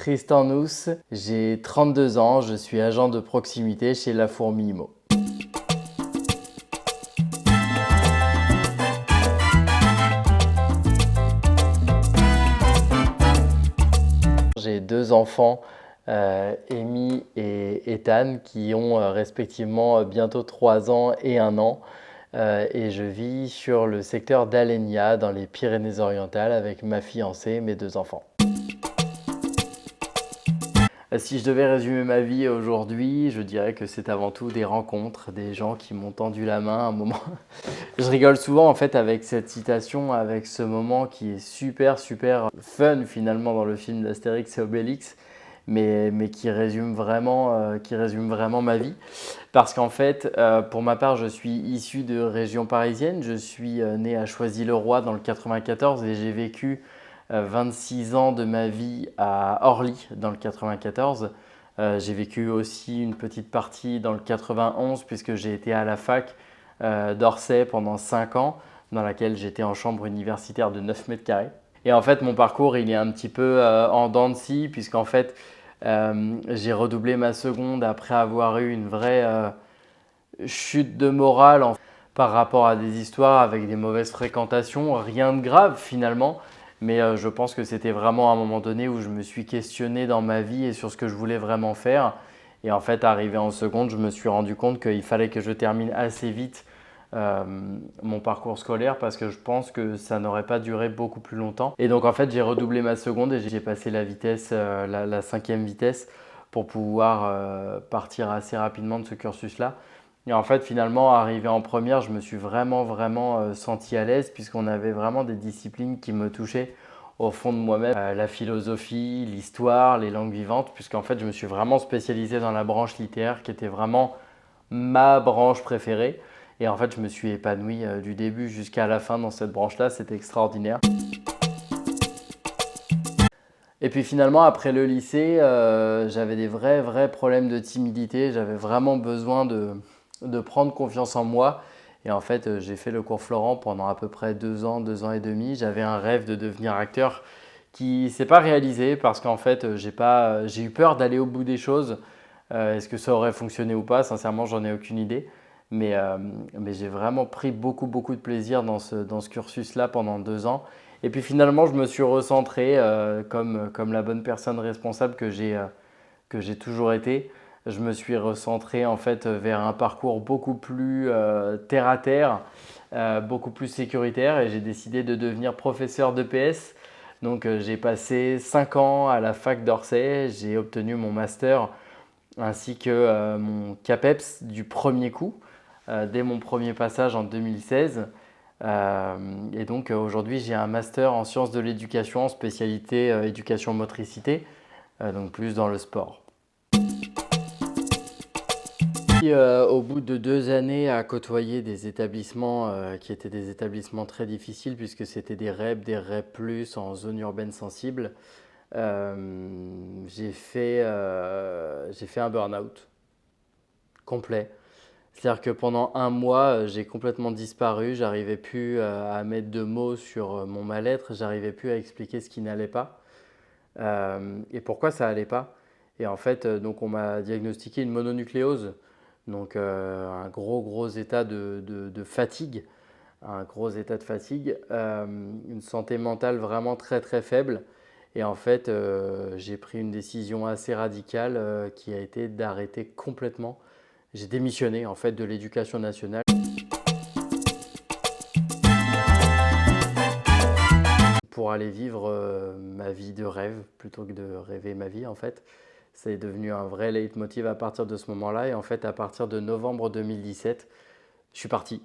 Tristan Nous, j'ai 32 ans, je suis agent de proximité chez La Fourmi Immo. J'ai deux enfants, Amy et Ethan, qui ont respectivement bientôt 3 ans et 1 an. Et je vis sur le secteur d'Alenia, dans les Pyrénées-Orientales, avec ma fiancée et mes deux enfants. Si je devais résumer ma vie aujourd'hui, je dirais que c'est avant tout des rencontres, des gens qui m'ont tendu la main à un moment. Je rigole souvent en fait avec cette citation, avec ce moment qui est super fun finalement dans le film d'Astérix et Obélix, mais qui résume vraiment ma vie. Parce qu'en fait, pour ma part, je suis issu de région parisienne. Je suis né à Choisy-le-Roi dans le 94 et j'ai vécu 26 ans de ma vie à Orly dans le 94. J'ai vécu aussi une petite partie dans le 91 puisque j'ai été à la fac d'Orsay pendant 5 ans dans laquelle j'étais en chambre universitaire de 9 mètres carrés. Et en fait, mon parcours, il est un petit peu en dents de scie puisqu'en fait, j'ai redoublé ma seconde après avoir eu une vraie chute de morale par rapport à des histoires avec des mauvaises fréquentations. Rien de grave finalement, mais je pense que c'était vraiment un moment donné où je me suis questionné dans ma vie et sur ce que je voulais vraiment faire. Et en fait, arrivé en seconde, je me suis rendu compte qu'il fallait que je termine assez vite euh, mon parcours scolaire parce que je pense que ça n'aurait pas duré beaucoup plus longtemps. Et donc en fait, j'ai redoublé ma seconde et j'ai passé la vitesse, la cinquième vitesse pour pouvoir partir assez rapidement de ce cursus-là. Et en fait, finalement, arrivé en première, je me suis vraiment senti à l'aise puisqu'on avait vraiment des disciplines qui me touchaient au fond de moi-même. La philosophie, l'histoire, les langues vivantes, puisqu'en fait, je me suis vraiment spécialisé dans la branche littéraire qui était vraiment ma branche préférée. Et en fait, je me suis épanoui du début jusqu'à la fin dans cette branche-là. C'était extraordinaire. Et puis finalement, après le lycée, j'avais des vrais problèmes de timidité. J'avais vraiment besoin de prendre confiance en moi. Et en fait, j'ai fait le cours Florent pendant à peu près 2 ans et demi. J'avais un rêve de devenir acteur qui ne s'est pas réalisé parce qu'en fait, j'ai eu peur d'aller au bout des choses. Est-ce que ça aurait fonctionné ou pas? Sincèrement, j'en ai aucune idée. Mais j'ai vraiment pris beaucoup de plaisir dans ce cursus-là pendant 2 ans. Et puis finalement, je me suis recentré comme la bonne personne responsable que j'ai toujours été. Je me suis recentré en fait vers un parcours beaucoup plus terre à terre, beaucoup plus sécuritaire et j'ai décidé de devenir professeur d'EPS. Donc j'ai passé 5 ans à la fac d'Orsay, j'ai obtenu mon master ainsi que mon CAPEPS du premier coup, dès mon premier passage en 2016. Et donc aujourd'hui, j'ai un master en sciences de l'éducation, en spécialité éducation motricité, donc plus dans le sport. Et, au bout de 2 années à côtoyer des établissements qui étaient des établissements très difficiles puisque c'était des REP+, en zone urbaine sensible, j'ai fait un burn-out complet. C'est-à-dire que pendant un mois, j'ai complètement disparu. J'arrivais plus à mettre de mots sur mon mal-être. J'arrivais plus à expliquer ce qui n'allait pas et pourquoi ça allait pas. Et en fait, donc on m'a diagnostiqué une mononucléose, donc un gros état de fatigue, un gros état de fatigue, une santé mentale vraiment très faible. Et en fait, j'ai pris une décision assez radicale qui a été d'arrêter complètement. J'ai démissionné en fait de l'éducation nationale pour aller vivre ma vie de rêve plutôt que de rêver ma vie en fait. C'est devenu un vrai leitmotiv à partir de ce moment-là et en fait à partir de novembre 2017, je suis parti.